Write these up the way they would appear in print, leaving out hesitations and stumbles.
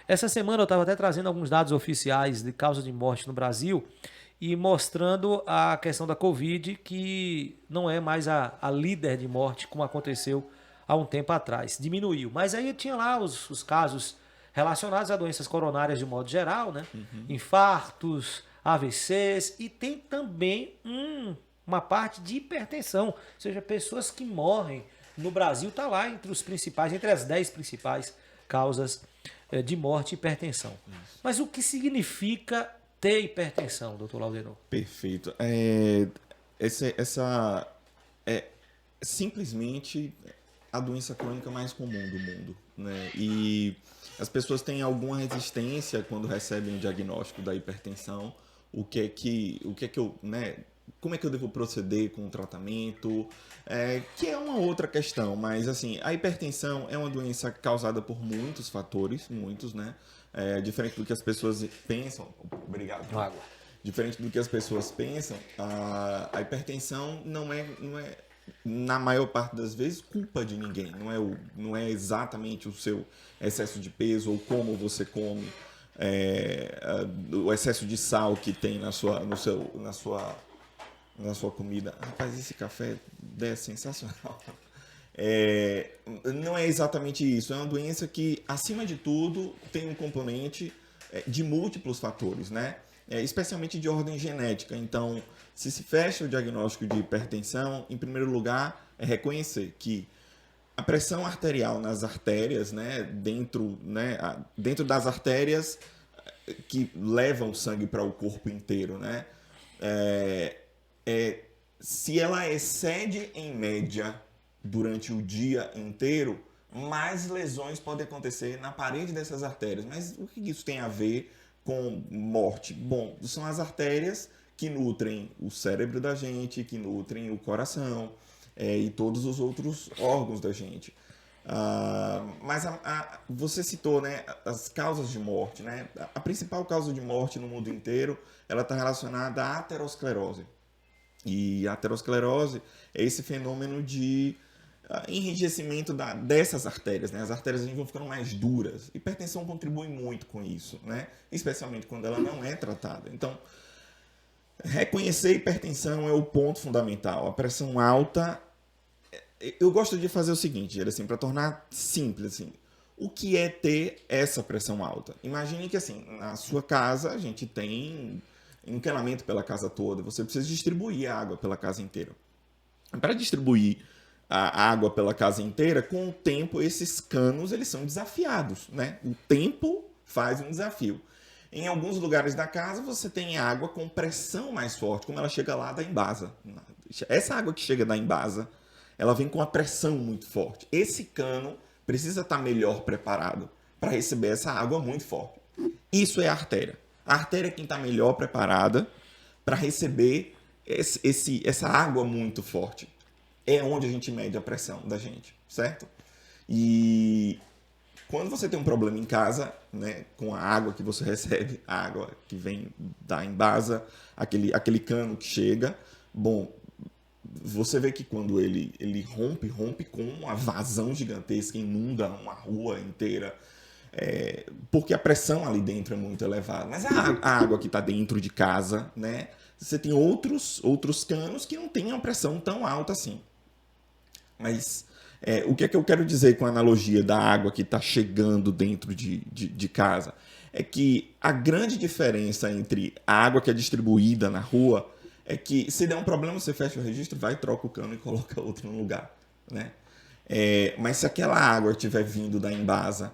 Essa semana eu estava até trazendo alguns dados oficiais de causa de morte no Brasil e mostrando a questão da Covid, que não é mais a líder de morte como aconteceu há um tempo atrás. Diminuiu. Mas aí tinha lá os casos relacionados a doenças coronárias de modo geral, né? Infartos, AVCs e tem também uma parte de hipertensão, ou seja, pessoas que morrem no Brasil está lá entre os principais, entre as 10 principais causas de morte e hipertensão. Isso. Mas o que significa ter hipertensão, doutor Laudenor? Perfeito. Essa é simplesmente a doença crônica mais comum do mundo, né? E as pessoas têm alguma resistência quando recebem o diagnóstico da hipertensão. O que é que eu, né? Como é que eu devo proceder com o tratamento? Que é uma outra questão, mas assim, a hipertensão é uma doença causada por muitos fatores, muitos, né? Diferente do que as pessoas pensam. Obrigado. Água. Diferente do que as pessoas pensam, a hipertensão não é, na maior parte das vezes, culpa de ninguém. Não é exatamente o seu excesso de peso ou como você come, o excesso de sal que tem na sua comida. Rapaz, esse café é sensacional. Não é exatamente isso. É uma doença que, acima de tudo, tem um componente de múltiplos fatores, né? Especialmente de ordem genética. Então, se fecha o diagnóstico de hipertensão, em primeiro lugar, é reconhecer que a pressão arterial nas artérias, né, dentro das artérias que levam o sangue para o corpo inteiro, né, se ela excede em média durante o dia inteiro, mais lesões podem acontecer na parede dessas artérias. Mas o que isso tem a ver com morte? Bom, são as artérias que nutrem o cérebro da gente, que nutrem o coração e todos os outros órgãos da gente. Mas você citou, né, as causas de morte, né? A principal causa de morte no mundo inteiro, ela está relacionada à aterosclerose. E a aterosclerose é esse fenômeno de enrijecimento dessas artérias, né? As artérias vão ficando mais duras. Hipertensão contribui muito com isso, né? Especialmente quando ela não é tratada. Então, reconhecer a hipertensão é o ponto fundamental. A pressão alta, eu gosto de fazer o seguinte, assim, para tornar simples, assim, o que é ter essa pressão alta? Imagine que, assim, na sua casa a gente tem encanamento pela casa toda, você precisa distribuir a água pela casa inteira. Para distribuir a água pela casa inteira, com o tempo esses canos eles são desafiados, né? O tempo faz um desafio. Em alguns lugares da casa você tem água com pressão mais forte, como ela chega lá da embasa. Essa água que chega da embasa, ela vem com uma pressão muito forte. Esse cano precisa estar melhor preparado para receber essa água muito forte. Isso é a artéria. A artéria é quem está melhor preparada para receber essa água muito forte. É onde a gente mede a pressão da gente, certo? E quando você tem um problema em casa, né, com a água que você recebe, a água que vem da embasa, aquele cano que chega, bom, você vê que quando ele rompe com uma vazão gigantesca, inunda uma rua inteira, porque a pressão ali dentro é muito elevada. Mas a água que está dentro de casa, né, você tem outros canos que não têm uma pressão tão alta assim. Mas o que é que eu quero dizer com a analogia da água que está chegando dentro de casa? É que a grande diferença entre a água que é distribuída na rua é que se der um problema, você fecha o registro, vai, troca o cano e coloca outro no lugar, né? Mas se aquela água estiver vindo da embasa,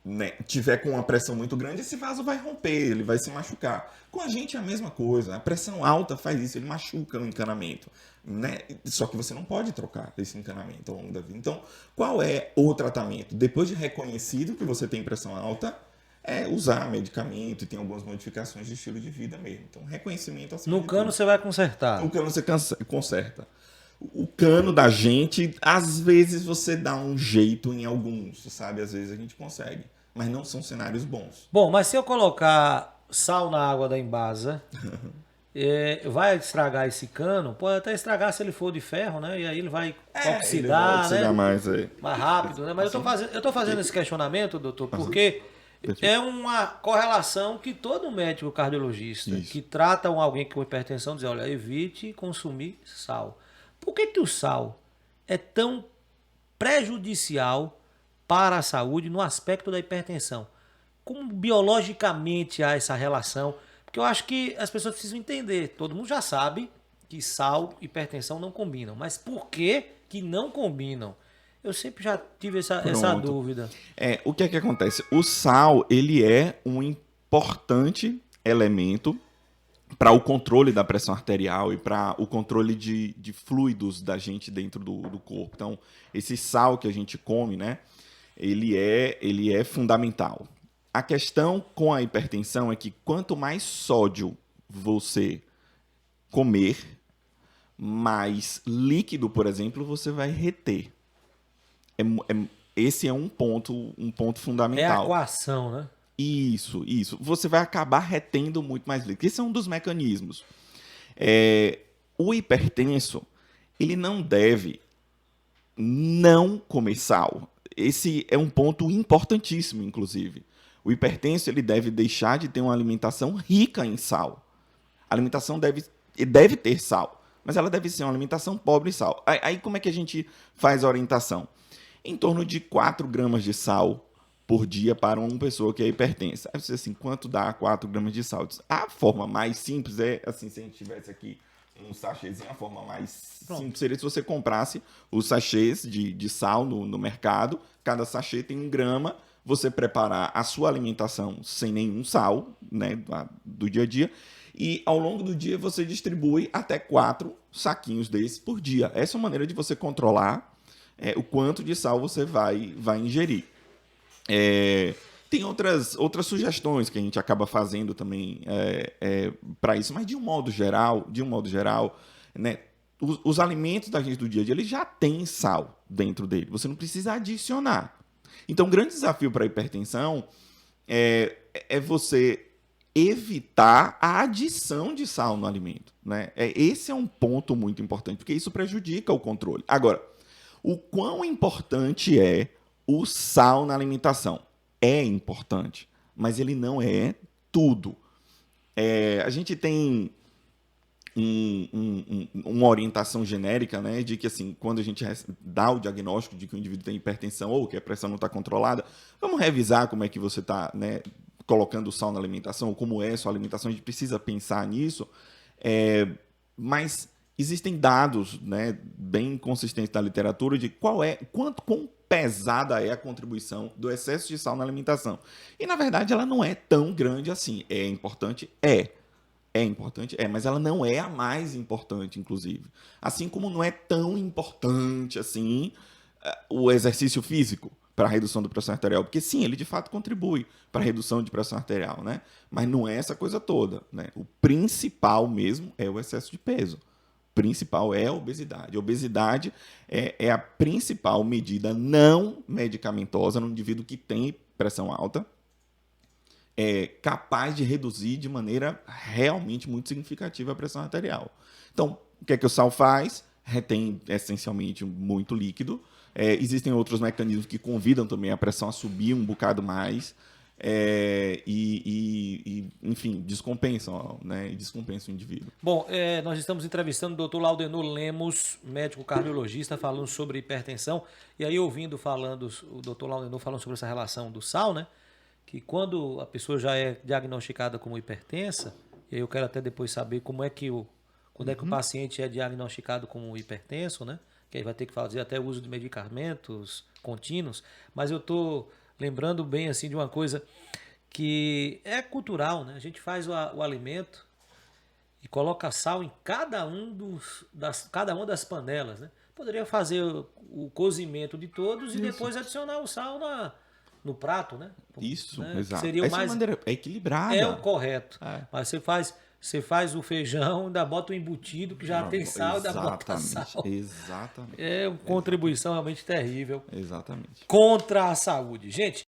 né, tiver com uma pressão muito grande, esse vaso vai romper, ele vai se machucar. Com a gente é a mesma coisa. A pressão alta faz isso, ele machuca o encanamento, né? Só que você não pode trocar esse encanamento ao longo da vida. Então, qual é o tratamento? Depois de reconhecido que você tem pressão alta, usar medicamento e tem algumas modificações de estilo de vida mesmo. Então, reconhecimento acima No de cano tudo. você vai consertar. O cano você conserta. O cano da gente, às vezes você dá um jeito em alguns, sabe? Às vezes a gente consegue, mas não são cenários bons. Bom, mas se eu colocar sal na água da embasa, vai estragar esse cano, pode até estragar se ele for de ferro, né? E aí ele vai Ele vai oxidar, oxidar né? mais. Mais rápido, né? Mas eu tô fazendo esse questionamento, doutor, porque é uma correlação que todo médico cardiologista que trata alguém com hipertensão diz, olha, evite consumir sal. Por que o sal é tão prejudicial para a saúde no aspecto da hipertensão? Como biologicamente há essa relação? Porque eu acho que as pessoas precisam entender. Todo mundo já sabe que sal e hipertensão não combinam. Mas por que não combinam? Eu sempre já tive essa dúvida. O que é que acontece? O sal, ele é um importante elemento para o controle da pressão arterial e para o controle de fluidos da gente dentro do corpo. Então, esse sal que a gente come, né, ele é fundamental. A questão com a hipertensão é que quanto mais sódio você comer, mais líquido, por exemplo, você vai reter. Esse é um ponto fundamental. É a coação, né? Isso. Você vai acabar retendo muito mais líquido. Esse é um dos mecanismos. O hipertenso, ele não deve não comer sal. Esse é um ponto importantíssimo, inclusive. O hipertenso, ele deve deixar de ter uma alimentação rica em sal. A alimentação deve ter sal, mas ela deve ser uma alimentação pobre em sal. Aí como é que a gente faz a orientação? Em torno de 4 gramas de sal por dia para uma pessoa que é hipertensa. Aí você assim, quanto dá 4 gramas de sal? A forma mais simples é, assim, se a gente tivesse aqui um sachêzinho, a forma mais simples seria se você comprasse os sachês de sal no mercado. Cada sachê tem 1 grama. Você preparar a sua alimentação sem nenhum sal, né, do dia a dia, e ao longo do dia você distribui até 4 saquinhos desses por dia. Essa é uma maneira de você controlar o quanto de sal você vai ingerir. Tem outras sugestões que a gente acaba fazendo também para isso, mas de um modo geral, né, os alimentos da gente do dia a dia, eles já têm sal dentro dele. Você não precisa adicionar. Então, um grande desafio para a hipertensão é você evitar a adição de sal no alimento, né? Esse é um ponto muito importante, porque isso prejudica o controle. Agora, o quão importante é o sal na alimentação? É importante, mas ele não é tudo. A gente tem uma orientação genérica, né, de que assim, quando a gente dá o diagnóstico de que o indivíduo tem hipertensão ou que a pressão não está controlada, vamos revisar como é que você está, né, colocando o sal na alimentação, ou como é a sua alimentação, a gente precisa pensar nisso, mas existem dados, né, bem consistentes da literatura de quão pesada é a contribuição do excesso de sal na alimentação. E, na verdade, ela não é tão grande assim. É importante? É importante? Mas ela não é a mais importante, inclusive. Assim como não é tão importante assim o exercício físico para a redução da pressão arterial. Porque, sim, ele de fato contribui para a redução de pressão arterial, né? Mas não é essa coisa toda, né? O principal mesmo é o excesso de peso. O principal é a obesidade. A obesidade é a principal medida não medicamentosa no indivíduo que tem pressão alta, capaz de reduzir de maneira realmente muito significativa a pressão arterial. Então, o que é que o sal faz? Retém essencialmente muito líquido. Existem outros mecanismos que convidam também a pressão a subir um bocado mais enfim, descompensam, né? E descompensam o indivíduo. Bom, nós estamos entrevistando o Dr. Laudenor Lemos, médico cardiologista, falando sobre hipertensão. E aí, o Dr. Laudenor falando sobre essa relação do sal, né? Que quando a pessoa já é diagnosticada como hipertensa, e aí eu quero até depois saber quando é que o paciente é diagnosticado como hipertenso, né? Que aí vai ter que fazer até uso de medicamentos contínuos. Mas eu estou lembrando bem assim de uma coisa que é cultural, né? A gente faz o alimento e coloca sal em cada uma das panelas, né? Poderia fazer o cozimento de todos e depois adicionar o sal no prato, né? Isso, né? exato. Seria Essa mais maneira é equilibrada. É o correto. Mas você faz o feijão, ainda bota o embutido que já tem sal, ainda bota sal. Exatamente. É uma contribuição realmente terrível. Exatamente. Contra a saúde. Gente,